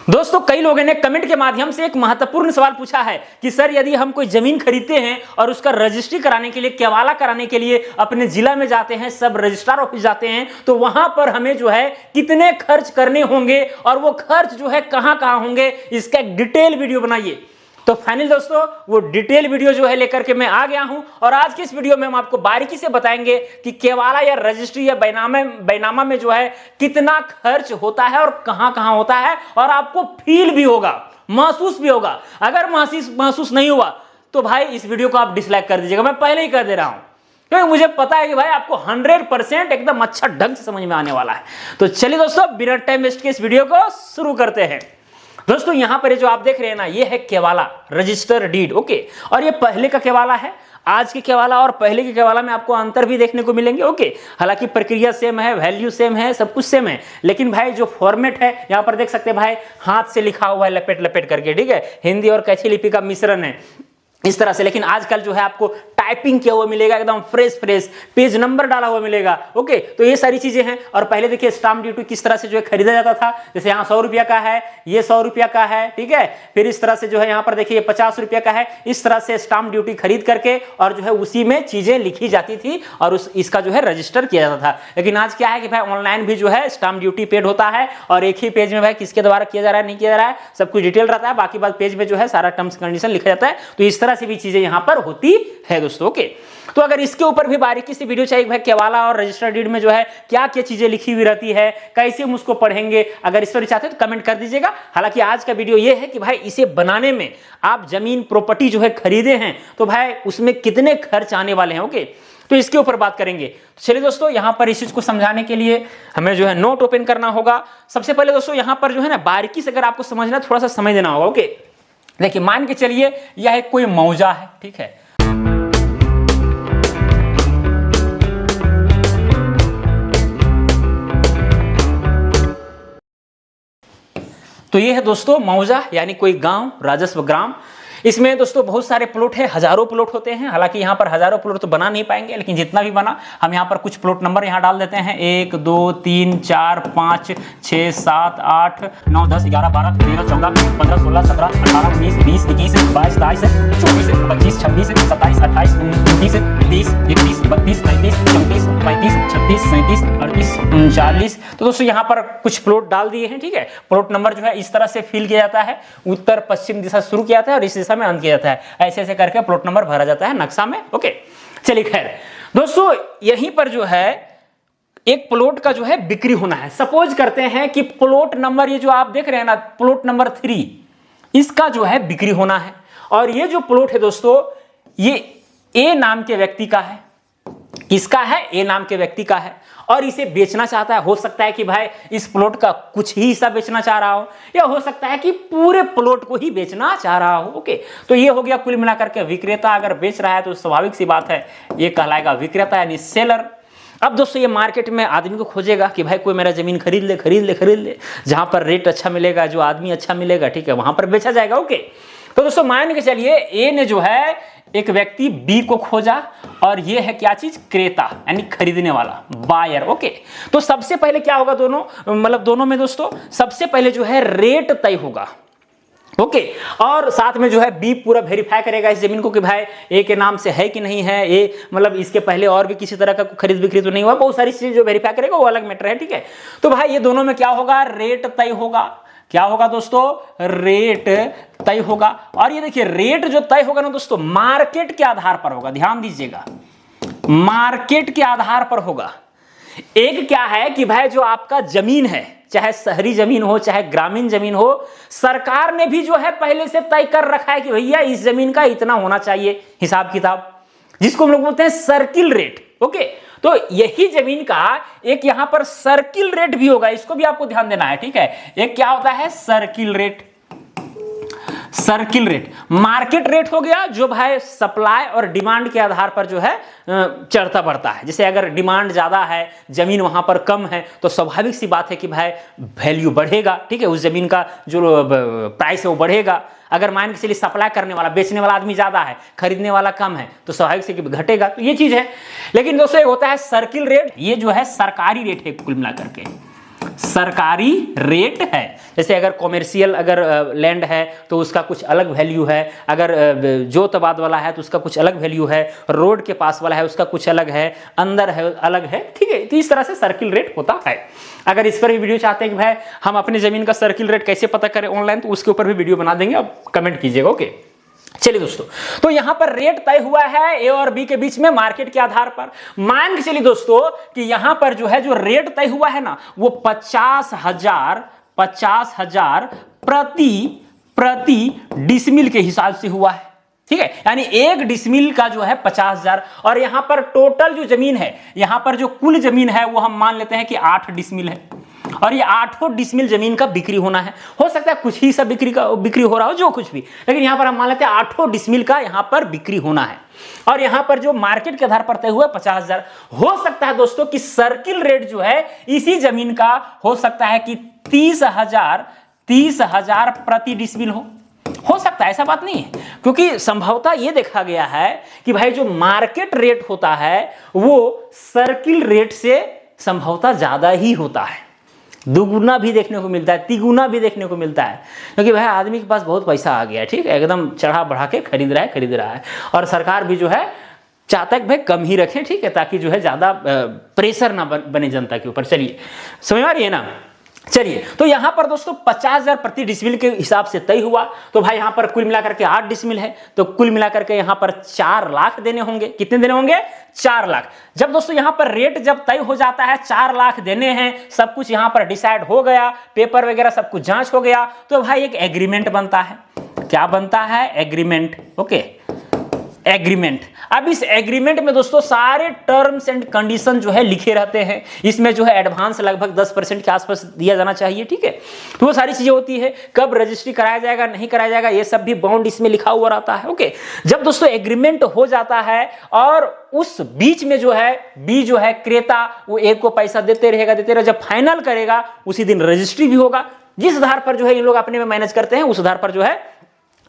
दोस्तों कई लोगों ने कमेंट के माध्यम से एक महत्वपूर्ण सवाल पूछा है कि सर यदि हम कोई जमीन खरीदते हैं और उसका रजिस्ट्री कराने के लिए, केवाला कराने के लिए अपने जिला में जाते हैं, सब रजिस्ट्रार ऑफिस जाते हैं, तो वहां पर हमें जो है कितने खर्च करने होंगे और वो खर्च जो है कहां कहां होंगे, इसका एक डिटेल वीडियो बनाइए। तो फाइनल दोस्तों वो डिटेल वीडियो जो है लेकर के मैं आ गया हूं और आज की इस वीडियो में हम आपको बारीकी से बताएंगे कि केवाला या रजिस्ट्री या बैनामा में जो है कितना खर्च होता है और कहां कहां होता है, और आपको फील भी होगा, महसूस भी होगा। अगर महसूस नहीं हुआ तो भाई इस वीडियो को आप डिसलाइक कर दीजिएगा, मैं पहले ही कर दे रहा हूं, क्योंकि मुझे पता है कि भाई आपको 100% एकदम अच्छा ढंग से समझ में आने वाला है। तो चलिए दोस्तों बिना टाइम वेस्ट के इस वीडियो को शुरू करते हैं। दोस्तों यहां पर जो आप देख रहे हैं ना, ये है केवाला, रजिस्टर डीड, ओके। और ये पहले का केवाला है। आज के केवाला और पहले के केवाला में आपको अंतर भी देखने को मिलेंगे, ओके। हालांकि प्रक्रिया सेम है, वैल्यू सेम है, सब कुछ सेम है, लेकिन भाई जो फॉर्मेट है यहां पर देख सकते हैं भाई, हाथ से लिखा हुआ है लपेट लपेट करके, ठीक है। हिंदी और कैची लिपि का मिश्रण है इस तरह से, लेकिन आजकल जो है आपको टाइपिंग किया हुआ मिलेगा, एकदम फ्रेश पेज नंबर डाला हुआ मिलेगा, ओके। तो ये सारी चीजें हैं। और पहले देखिए स्टाम्प ड्यूटी किस तरह से जो है खरीदा जाता था, जैसे यहाँ 100 रुपया का है, ये 100 रुपया का है, ठीक है। फिर इस तरह से जो है यहाँ पर देखिए 50 रुपया का है, इस तरह से स्टाम्प ड्यूटी खरीद करके और जो है उसी में चीजें लिखी जाती थी और इसका जो है रजिस्टर किया जाता था। लेकिन आज क्या है कि भाई ऑनलाइन भी जो है स्टाम्प ड्यूटी पेड होता है और एक ही पेज में भाई किसके द्वारा किया जा रहा है, नहीं किया जा रहा है, सब कुछ डिटेल रहता है। बाकी बात पेज में जो है सारा टर्म्स कंडीशन लिखा जाता है। तो इस तरह से भी चीजें यहाँ पर होती है दोस्तों, ओके। तो अगर इसके ऊपर भी बारीकी से वीडियो चाहिए भाई, केवाला और रजिस्टर डीड में जो है क्या क्या चीजें लिखी हुई रहती है, कैसे हम उसको पढ़ेंगे, अगर इस पर चाहते हैं तो कमेंट कर दीजिएगा। हालांकि आज का वीडियो ये है कि भाई इसे बनाने में आप जमीन प्रॉपर्टी जो है खरीदे हैं तो भाई उसमें कितने खर्च आने वाले हैं, ओके। तो इसके ऊपर बात करेंगे। तो चलिए दोस्तों यहां पर इस चीज को समझाने के लिए हमें जो है नोट ओपन करना होगा। सबसे पहले दोस्तों यहां पर जो है ना बारीकी से अगर आपको समझना, थोड़ा सा समय देना होगा, ओके। देखिए मान के चलिए यह एक कोई मौजा है, ठीक है। तो ये है दोस्तों मौजा, यानी कोई गांव, राजस्व ग्राम। इसमें दोस्तों बहुत सारे प्लॉट है, हजारों प्लॉट होते हैं। हालांकि यहाँ पर हजारों प्लॉट तो बना नहीं पाएंगे, लेकिन जितना भी बना हम यहाँ पर कुछ प्लॉट नंबर यहाँ डाल देते हैं। 1 2 3 4 5 6 7 8 9 10 11 12 13 14 15 16 17 18 19 20 21 22 23 24 25 26 27 28 29 30 31 32 33 34 35 36 37 38 39। तो दोस्तों यहाँ पर कुछ प्लॉट डाल दिए हैं, ठीक है। प्लॉट नंबर जो है इस तरह से फिल किया जाता है, उत्तर पश्चिम दिशा शुरू किया जाता है और इस दिशा में अंत किया जाता है। ऐसे ऐसे करके प्लॉट नंबर भरा जाता है नक्शा में, ओके। चलिए खैर दोस्तों यहीं पर जो है एक प्लॉट का जो है बिक्री होना है। सपोज करते हैं कि प्लॉट नंबर, ये जो आप देख रहे हैं ना, प्लॉट नंबर 3, इसका जो है बिक्री होना है। और ये जो प्लॉट है दोस्तों ये ए नाम के व्यक्ति का है, इसका है, ए नाम के व्यक्ति का है और इसे बेचना चाहता है। हो सकता है कि भाई इस प्लॉट का कुछ ही हिस्सा बेचना चाह रहा हो, या हो सकता है कि पूरे प्लॉट को ही बेचना चाह रहा हो, ओके। तो ये हो गया कुल मिलाकर के विक्रेता। अगर बेच रहा है तो स्वाभाविक सी बात है ये कहलाएगा विक्रेता यानी सेलर। अब दोस्तों ये मार्केट में आदमी को खोजेगा कि भाई कोई मेरा जमीन खरीद ले, जहां पर रेट अच्छा मिलेगा, जो आदमी अच्छा मिलेगा, ठीक है, वहां पर बेचा जाएगा, ओके। तो दोस्तों मान के चलिए ए ने जो है एक व्यक्ति बी को खोजा और ये है क्या चीज, क्रेता यानी खरीदने वाला, बायर, ओके। तो सबसे पहले क्या होगा, दोनों में दोस्तों सबसे पहले जो है रेट तय होगा, ओके। और साथ में जो है बी पूरा वेरीफाई करेगा इस जमीन को कि भाई ए के नाम से है कि नहीं है, ए मतलब इसके पहले और भी किसी तरह का खरीद बिक्री तो नहीं हुआ, बहुत सारी चीजें जो वेरीफाई करेगा वो अलग मैटर है, ठीक है। तो भाई ये दोनों में क्या होगा, रेट तय होगा। क्या होगा दोस्तों, रेट तय होगा। और ये देखिए रेट जो तय होगा ना दोस्तों मार्केट के आधार पर होगा, ध्यान दीजिएगा, मार्केट के आधार पर होगा। एक क्या है कि भाई जो आपका जमीन है, चाहे शहरी जमीन हो चाहे ग्रामीण जमीन हो, सरकार ने भी जो है पहले से तय कर रखा है कि भैया इस जमीन का इतना होना चाहिए हिसाब किताब, जिसको हम लोग बोलते हैं सर्किल रेट, ओके। तो यही जमीन का एक यहां पर सर्किल रेट भी होगा, इसको भी आपको ध्यान देना है, ठीक है। एक क्या होता है, circle rate. Circle rate market rate हो गया, जो भाई सप्लाई और डिमांड के आधार पर जो है चढ़ता बढ़ता है। जैसे अगर डिमांड ज्यादा है, जमीन वहां पर कम है, तो स्वाभाविक सी बात है कि भाई वैल्यू बढ़ेगा, ठीक है, उस जमीन का जो प्राइस है वो बढ़ेगा। अगर मान के चलिए सप्लाई करने वाला, बेचने वाला आदमी ज्यादा है, खरीदने वाला कम है, तो स्वाभाविक से घटेगा, तो ये चीज है। लेकिन दोस्तों होता है सर्किल रेट, ये जो है सरकारी रेट है कुल मिलाकर के। सरकारी रेट है। जैसे अगर कॉमर्शियल अगर लैंड है तो उसका कुछ अलग वैल्यू है, अगर जोतबाद वाला है तो उसका कुछ अलग वैल्यू है, रोड के पास वाला है उसका कुछ अलग है, अंदर है अलग है, ठीक है। तो इस तरह से सर्किल रेट होता है। अगर इस पर भी वीडियो चाहते हैं कि भाई हम अपनी जमीन का सर्किल रेट कैसे पता करें ऑनलाइन, तो उसके ऊपर भी वीडियो बना देंगे, आप कमेंट कीजिएगा। ओके, चलिए दोस्तों, तो यहां पर रेट तय हुआ है ए और बी के बीच में मार्केट के आधार पर। मान के चलिए दोस्तों कि यहां पर जो है जो रेट तय हुआ है ना वो 50,000 प्रति डिसमिल के हिसाब से हुआ है, ठीक है। यानी एक डिसमिल का जो है 50,000, और यहां पर टोटल जो जमीन है, यहां पर जो कुल जमीन है वो हम मान लेते हैं कि 8 डिसमिल है, और ये 8 डिसमिल जमीन का बिक्री होना है। हो सकता है कुछ ही सब बिक्री हो रहा हो, जो कुछ भी, लेकिन यहां पर हम मान लेते हैं 8 डिसमिल का यहां पर बिक्री होना है। और यहां पर जो मार्केट के आधार पर तय हुआ 50,000। हो सकता है दोस्तों कि सर्किल रेट जो है इसी जमीन का हो सकता है कि 30,000 प्रति डिसमिल हो सकता है, ऐसा बात नहीं है, क्योंकि संभवतः यह देखा गया है कि भाई जो मार्केट रेट होता है वो सर्किल रेट से संभवतः ज्यादा ही होता है, दुगुना भी देखने को मिलता है, तिगुना भी देखने को मिलता है, क्योंकि भाई आदमी के पास बहुत पैसा आ गया है, ठीक है, एकदम चढ़ा बढ़ा के खरीद रहा है, और सरकार भी जो है चाहता है कि भाई कम ही रखें, ठीक है, ताकि जो है ज्यादा प्रेशर ना बने जनता के ऊपर। चलिए, समझ आ रही है ना। चलिए, तो यहां पर दोस्तों 50,000 प्रति डिसमिल के हिसाब से तय हुआ। तो भाई यहां पर कुल मिलाकर के 8 डिसमिल है, तो कुल मिलाकर के यहां पर 4 लाख देने होंगे। कितने देने होंगे? 4 लाख। जब दोस्तों यहां पर रेट जब तय हो जाता है, 4 लाख देने हैं, सब कुछ यहां पर डिसाइड हो गया, पेपर वगैरह सब कुछ जांच हो गया, तो भाई एक एग्रीमेंट बनता है। क्या बनता है? एग्रीमेंट। Okay, agreement. अब इस एग्रीमेंट में दोस्तों सारे टर्म्स एंड कंडीशन जो है लिखे रहते हैं। इसमें जो है एडवांस लगभग 10% के आसपास दिया जाना चाहिए, ठीक है। तो वो सारी चीजें होती है, कब रजिस्ट्री कराया जाएगा नहीं कराया जाएगा ये सब भी बॉन्ड इसमें लिखा हुआ रहता है। ओके, जब दोस्तों एग्रीमेंट हो जाता है और उस बीच में जो है बी जो है क्रेता वो ए को पैसा देते रहेगा, जब फाइनल करेगा उसी दिन रजिस्ट्री भी होगा। जिस आधार पर जो है इन लोग अपने में मैनेज करते हैं उस आधार पर जो है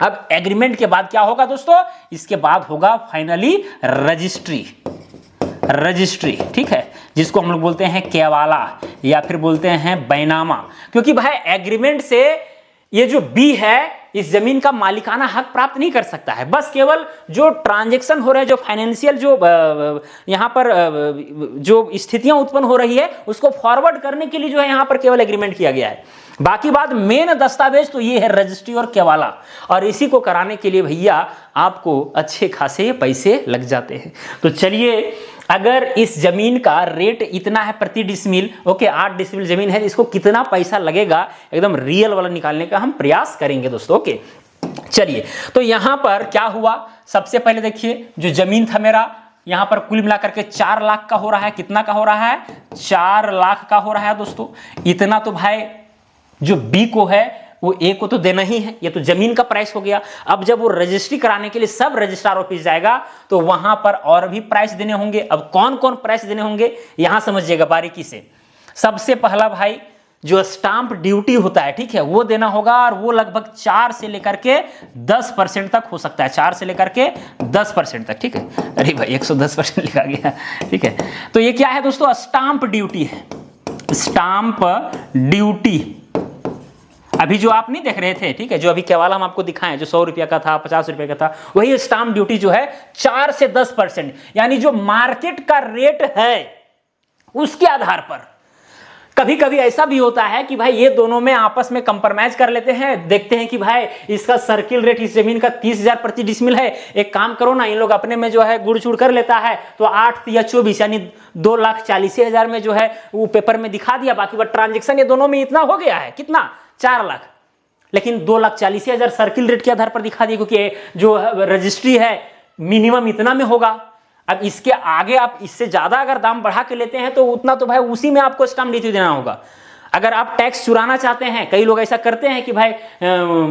अब एग्रीमेंट के बाद क्या होगा दोस्तों, इसके बाद होगा फाइनली रजिस्ट्री, ठीक है, जिसको हम लोग बोलते हैं केवाला या फिर बोलते हैं बैनामा। क्योंकि भाई एग्रीमेंट से ये जो बी है इस जमीन का मालिकाना हक प्राप्त नहीं कर सकता है, बस केवल जो ट्रांजैक्शन हो रहे हैं, जो फाइनेंशियल जो यहां पर जो स्थितियां उत्पन्न हो रही है उसको फॉरवर्ड करने के लिए जो है यहां पर केवल एग्रीमेंट किया गया है। बाकी बात मेन दस्तावेज तो ये है रजिस्ट्री और केवाला, और इसी को कराने के लिए भैया आपको अच्छे खासे पैसे लग जाते हैं। तो चलिए, अगर इस जमीन का रेट इतना है प्रति डिसमिल, ओके, 8 डिसमिल जमीन है, इसको कितना पैसा लगेगा एकदम रियल वाला निकालने का हम प्रयास करेंगे दोस्तों। ओके, चलिए, तो यहां पर क्या हुआ, सबसे पहले देखिए जो जमीन था मेरा यहां पर कुल मिलाकर के 4 लाख का हो रहा है। कितना का हो रहा है? 4 लाख का हो रहा है दोस्तों। इतना तो भाई जो बी को है वो ए को तो देना ही है, ये तो जमीन का प्राइस हो गया। अब जब वो रजिस्ट्री कराने के लिए सब रजिस्ट्रार ऑफिस जाएगा तो वहां पर और भी प्राइस देने होंगे। अब कौन कौन प्राइस देने होंगे यहां समझिएगा बारीकी से। सबसे पहला भाई जो स्टाम्प ड्यूटी होता है, ठीक है, वो देना होगा, और वो लगभग 4 से लेकर के 10% तक हो सकता है, 4 से लेकर के 10% तक, ठीक है। अरे भाई 110% लिखा गया, ठीक है। तो ये क्या है दोस्तों? स्टाम्प ड्यूटी है, स्टाम्प ड्यूटी। अभी जो आप नहीं देख रहे थे, ठीक है, जो अभी केवाला हम आपको दिखाएं, जो 100 रुपया का था, 50 रुपये का था, वही स्टाम्प ड्यूटी जो है 4 से 10%, यानी जो मार्केट का रेट है उसके आधार पर। कभी कभी ऐसा भी होता है कि भाई ये दोनों में आपस में कंप्रोमाइज कर लेते हैं, देखते हैं कि भाई इसका सर्किल रेट इस जमीन का 30,000 प्रति डिसमिल है, एक काम करो ना, इन लोग अपने में जो है गुड़ चूड़ कर लेता है, तो 8 या 24 यानी 2,40,000 में जो है वो पेपर में दिखा दिया। बाकी वह ट्रांजेक्शन ये दोनों में इतना हो गया है, कितना? 4 लाख, लेकिन 2,40,000 सर्किल रेट के आधार पर दिखा दिया, क्योंकि जो रजिस्ट्री है मिनिमम इतना में होगा। अब इसके आगे आप इससे ज्यादा अगर दाम बढ़ा के लेते हैं तो उतना तो भाई उसी में आपको स्टाम्प ड्यूटी देना होगा। अगर आप टैक्स चुराना चाहते हैं, कई लोग ऐसा करते हैं कि भाई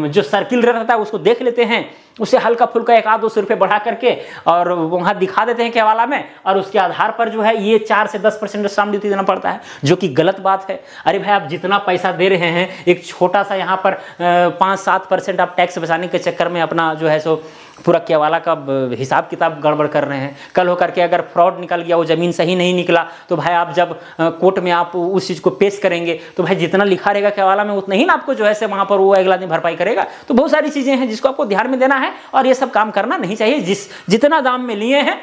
जो सर्किल रेट रहता है उसको देख लेते हैं, उससे हल्का फुल्का 100-200 रुपये बढ़ा करके और वहां दिखा देते हैं केवाला में, और उसके आधार पर जो है ये 4 से 10% स्टाम्प ड्यूटी देना पड़ता है, जो कि गलत बात है। अरे भाई आप जितना पैसा दे रहे हैं, एक छोटा सा यहाँ पर 5-7% आप टैक्स बचाने के चक्कर में अपना जो है सो पूरा केवाला का हिसाब किताब गड़बड़ कर रहे हैं। कल होकर के अगर फ्रॉड निकल गया, वो ज़मीन सही नहीं निकला, तो भाई आप जब कोर्ट में आप उस चीज़ को पेश करेंगे तो भाई जितना लिखा रहेगा केवाला में उतना ही ना आपको जो है से वहाँ पर वो अगला दिन भरपाई करेगा। तो बहुत सारी चीज़ें हैं जिसको आपको ध्यान में देना है और ये सब काम करना नहीं चाहिए। जितना दाम में लिए हैं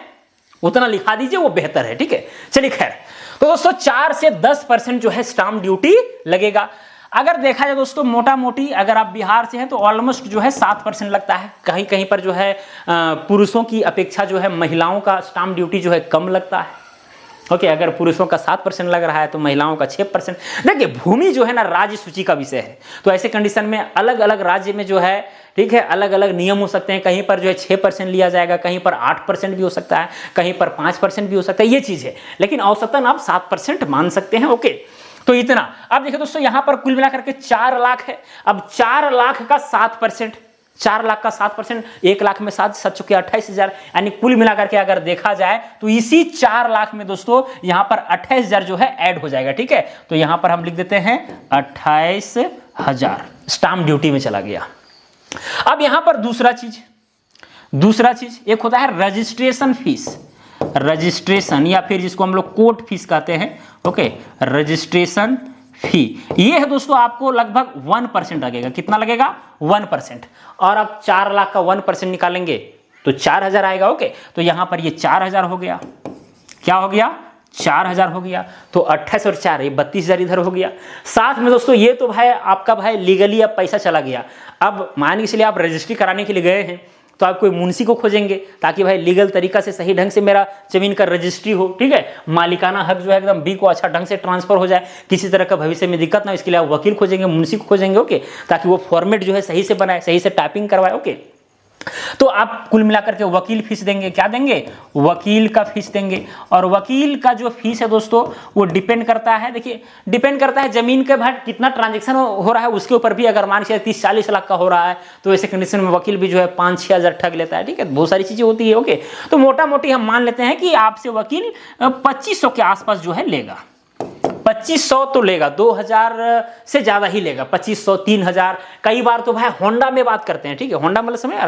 उतना लिखा दीजिए, वो बेहतर है, ठीक है। चलिए खैर, तो दोस्तों 4 से 10% जो है स्टाम्प ड्यूटी लगेगा। अगर देखा जाए दोस्तों मोटा मोटी, अगर आप बिहार से हैं तो ऑलमोस्ट जो है 7% लगता है। कहीं कहीं पर जो है पुरुषों की अपेक्षा जो है महिलाओं का स्टाम्प ड्यूटी जो है कम लगता है। ओके, अगर पुरुषों का 7% लग रहा है तो महिलाओं का 6%। देखिए भूमि जो है ना राज्य सूची का विषय है, तो ऐसे कंडीशन में अलग अलग राज्य में जो है, ठीक है, अलग अलग नियम हो सकते हैं। कहीं पर जो है 6% लिया जाएगा, कहीं पर 8% भी हो सकता है, कहीं पर 5% भी हो सकता है, ये चीज़ है। लेकिन औसतन आप 7% मान सकते हैं। ओके, तो इतना। अब देखिए दोस्तों यहाँ पर कुल मिलाकर के 4 लाख है। अब 4 लाख का 7%, 4 लाख का 7%, 1 लाख में 7 चुके 28,000, यानी कुल मिलाकर के अगर देखा जाए तो इसी 4 लाख में दोस्तों यहाँ पर 28,000 जो है ऐड हो जाएगा, ठीक है। तो यहाँ पर हम लिख देते हैं 28,000 स्टाम्प ड्यूटी में चला गया। अब यहाँ पर दूसरा चीज एक होता है रजिस्ट्रेशन फीस, रजिस्ट्रेशन या फिर जिसको हम लोग कोर्ट फीस कहते हैं। ओके, रजिस्ट्रेशन फी, ये है दोस्तों आपको लगभग 1% लगेगा। कितना लगेगा? 1%। और अब 4 लाख का 1% निकालेंगे तो 4,000 आएगा। ओके, तो यहां पर ये 4,000 हो गया। क्या हो गया? 4,000 हो गया। तो 28 और 4 ये 32,000 इधर हो गया। साथ में दोस्तों ये तो भाई आपका भाई लीगली अब पैसा चला गया। अब मान के चलिए आप रजिस्ट्री कराने के लिए गए हैं तो आप कोई मुंशी को खोजेंगे ताकि भाई लीगल तरीका से सही ढंग से मेरा जमीन का रजिस्ट्री हो, ठीक है। मालिकाना हक जो है एकदम बी को अच्छा ढंग से ट्रांसफर हो जाए, किसी तरह का भविष्य में दिक्कत ना हो, इसके लिए आप वकील खोजेंगे, मुंशी को खोजेंगे। ओके, ताकि वो फॉर्मेट जो है सही से बनाए, सही से टाइपिंग करवाए। ओके, तो आप कुल मिलाकर के वकील फीस देंगे। क्या देंगे? वकील का फीस देंगे। और वकील का जो फीस है दोस्तों वो डिपेंड करता है, देखिए डिपेंड करता है जमीन के भाई कितना ट्रांजैक्शन हो रहा है उसके ऊपर भी। अगर मान के 30-40 लाख का हो रहा है तो ऐसे कंडीशन में वकील भी जो है 5-6 हज़ार ठग लेता है, ठीक है। बहुत सारी चीजें होती है। ओके, तो मोटा मोटी हम मान लेते हैं कि आपसे वकील 2500 के आसपास जो है लेगा। 2500 तो लेगा, 2,000 से ज्यादा ही लेगा। 2500, 3,000, कई बार तो भाई होंडा में बात करते हैं, ठीक है। होंडा मतलब समझ में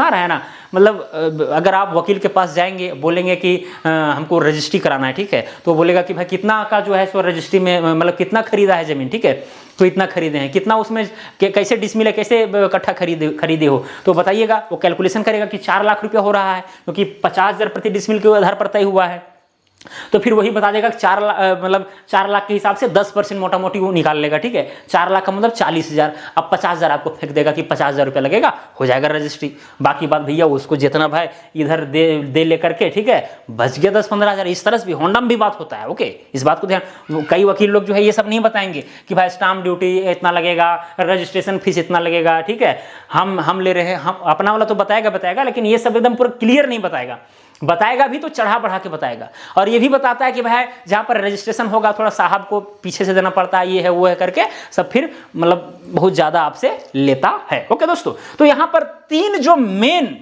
आ रहा है ना। मतलब अगर आप वकील के पास जाएंगे, बोलेंगे कि हमको रजिस्ट्री कराना है, ठीक है, तो बोलेगा कि भाई कितना का जो है सो रजिस्ट्री में मतलब कितना खरीदा है जमीन, ठीक है, तो इतना खरीदे हैं, कितना उसमें कैसे डिसमिल है, कैसे कट्ठा खरीदे हो, तो बताइएगा। वो कैलकुलेशन करेगा कि 4 लाख रुपया हो रहा है क्योंकि 50,000 प्रति डिसमिल के आधार पर तय हुआ है। तो फिर वही बता देगा 4 लाख मतलब 4 लाख के हिसाब से 10% मोटा मोटी वो निकाल लेगा, ठीक है। 4 लाख का मतलब 40,000। अब 50,000 आपको फेंक देगा कि 50,000 रुपया लगेगा, हो जाएगा रजिस्ट्री। बाकी बात भैया उसको जितना भाई इधर दे लेकर के, ठीक है, बच गया 10-15,000। इस तरह से भी होंडा में भी बात होता है। ओके, इस बात को ध्यान, कई वकील लोग जो है ये सब नहीं बताएंगे कि भाई स्टाम्प ड्यूटी इतना लगेगा, रजिस्ट्रेशन फीस इतना लगेगा, ठीक है, हम ले रहे हैं, हम अपना वाला तो बताएगा, लेकिन ये सब एकदम पूरा क्लियर नहीं बताएगा भी तो चढ़ा बढ़ा के बताएगा। और ये भी बताता है कि भाई जहां पर रजिस्ट्रेशन होगा थोड़ा साहब को पीछे से देना पड़ता है, ये है वो है करके सब, फिर मतलब बहुत ज्यादा आपसे लेता है। ओके दोस्तों, तो यहां पर 3 जो मेन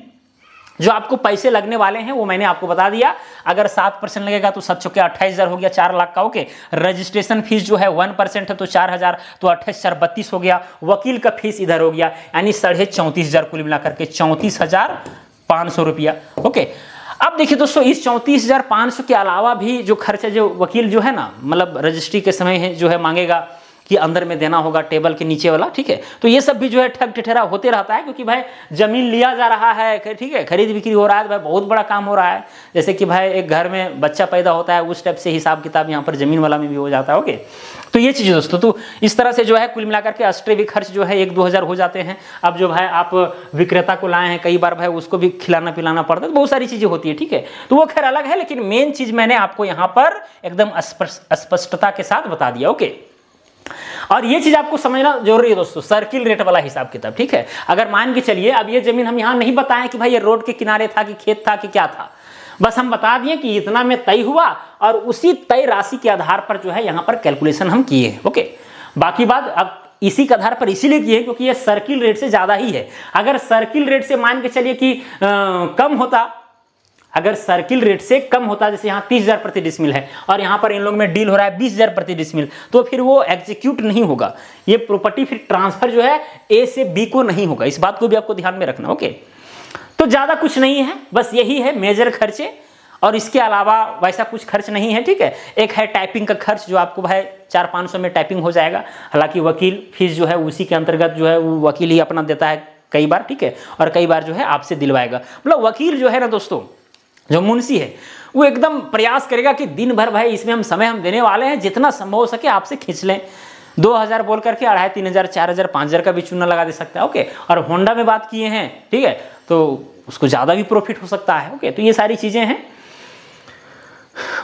जो आपको पैसे लगने वाले हैं वो मैंने आपको बता दिया। अगर 7% लगेगा तो 7 चुके 28,000 हो गया, 4 लाख का। ओके, रजिस्ट्रेशन फीस जो है 1% है तो 4,000, तो 28,4 32 हो गया। वकील का फीस इधर हो गया, यानी 34,500 कुल मिलाकर के 34,500 रुपया। ओके, अब देखिए दोस्तों इस 34,500 के अलावा भी जो खर्चा जो वकील जो है ना मतलब रजिस्ट्री के समय है जो है मांगेगा कि अंदर में देना होगा, टेबल के नीचे वाला, ठीक है, तो ये सब भी जो है ठग ठिठेरा होते रहता है क्योंकि भाई जमीन लिया जा रहा है, ठीक है, खरीद बिक्री हो रहा है, तो भाई बहुत बड़ा काम हो रहा है। जैसे कि भाई एक घर में बच्चा पैदा होता है उस टाइप से हिसाब किताब यहाँ पर जमीन वाला में भी हो जाता है। ओके, तो ये चीज़ दोस्तों, तो इस तरह से जो है कुल मिलाकर के एक्स्ट्रा भी खर्च जो है 1-2 हज़ार हो जाते हैं। अब जो भाई आप विक्रेता को लाए हैं, कई बार भाई उसको भी खिलाना पिलाना पड़ता है, तो बहुत सारी चीज़ें होती है, ठीक है, तो वो खैर अलग है। लेकिन मेन चीज़ मैंने आपको यहाँ पर एकदम स्पष्टता के साथ बता दिया। ओके, और ये चीज आपको समझना जरूरी है दोस्तों, सर्किल रेट वाला हिसाब किताब, ठीक है। अगर मान के चलिए अब ये जमीन हम यहाँ नहीं बताएं कि भाई ये रोड के किनारे था कि खेत था कि क्या था, बस हम बता दिए कि इतना में तय हुआ और उसी तय राशि के आधार पर जो है यहाँ पर कैलकुलेशन हम किए। ओके, बाकी बात अब इसी के आधार पर इसीलिए किए क्योंकि ये सर्किल रेट से ज्यादा ही है। अगर सर्किल रेट से मान के चलिए कि कम होता, अगर सर्किल रेट से कम होता, जैसे यहाँ 30,000 प्रति डिसमिल है और यहाँ पर इन लोगों में डील हो रहा है 20,000 प्रति डिसमिल, तो फिर वो एग्जीक्यूट नहीं होगा, ये प्रॉपर्टी फिर ट्रांसफर जो है ए से बी को नहीं होगा। इस बात को भी आपको ध्यान में रखना। ओके, तो तो ज़्यादा कुछ नहीं है, बस यही है मेजर खर्चे, और इसके अलावा वैसा कुछ खर्च नहीं है। ठीक है, एक है टाइपिंग का खर्च जो आपको भाई 400-500 में टाइपिंग हो जाएगा। हालांकि वकील फीस जो है उसी के अंतर्गत जो है वो वकील ही अपना देता है कई बार। ठीक है, और कई बार जो है आपसे दिलवाएगा। मतलब वकील जो है ना दोस्तों, जो मुंशी है, वो एकदम प्रयास करेगा कि दिन भर भाई इसमें हम समय देने वाले हैं, जितना संभव हो सके आपसे खींच लें। 2000 बोल करके 2500, 3000, 4000, 5000 का भी चूना लगा दे सकता है। ओके, और होंडा में बात किए हैं, ठीक है, तो उसको ज़्यादा भी प्रॉफिट हो सकता है। ओके, तो ये सारी चीज़ें हैं।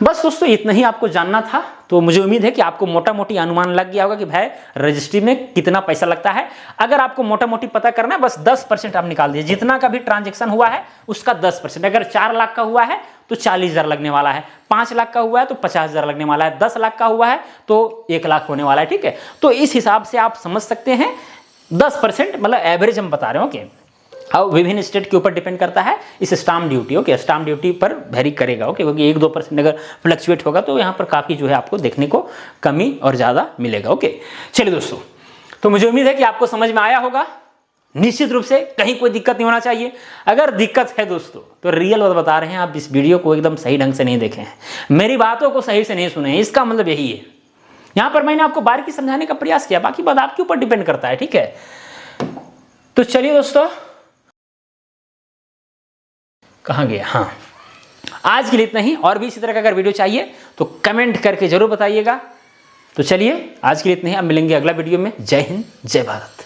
बस दोस्तों इतना ही आपको जानना था। तो मुझे उम्मीद है कि आपको मोटा मोटी अनुमान लग गया होगा कि भाई रजिस्ट्री में कितना पैसा लगता है। अगर आपको मोटा मोटी पता करना है, बस 10% आप निकाल दीजिए। जितना का भी ट्रांजेक्शन हुआ है उसका 10%। अगर 4 लाख का हुआ है तो 40,000 लगने वाला है, 5 लाख का हुआ है तो 50,000 लगने वाला है, 10 लाख का हुआ है तो 1 लाख होने वाला है। ठीक है, तो इस हिसाब से आप समझ सकते हैं 10%, मतलब एवरेज हम बता रहे हैं। ओके, अब विभिन्न स्टेट के ऊपर डिपेंड करता है इस stamp duty. Okay, stamp duty पर वेरी करेगा। ओके, क्योंकि 1-2% अगर फ्लक्चुएट होगा तो यहाँ पर काफ़ी जो है आपको देखने को कमी और ज़्यादा मिलेगा। ओके, चलिए दोस्तों, तो मुझे उम्मीद है कि आपको समझ में आया होगा। निश्चित रूप से कहीं कोई दिक्कत नहीं होना चाहिए। अगर दिक्कत है दोस्तों तो रियल बात बता रहे हैं, आप इस वीडियो को एकदम सही ढंग से नहीं देखे हैं, मेरी बातों को सही से नहीं सुने हैं, इसका मतलब यही है। यहाँ पर मैंने आपको बारीकी समझाने का प्रयास किया, बाकी बात आपके ऊपर डिपेंड करता है। ठीक है, तो चलिए दोस्तों, कहाँ गया, हाँ, आज के लिए इतना ही। और भी इसी तरह का अगर वीडियो चाहिए तो कमेंट करके जरूर बताइएगा। तो चलिए आज के लिए इतना ही, अब मिलेंगे अगला वीडियो में। जय हिंद, जय भारत।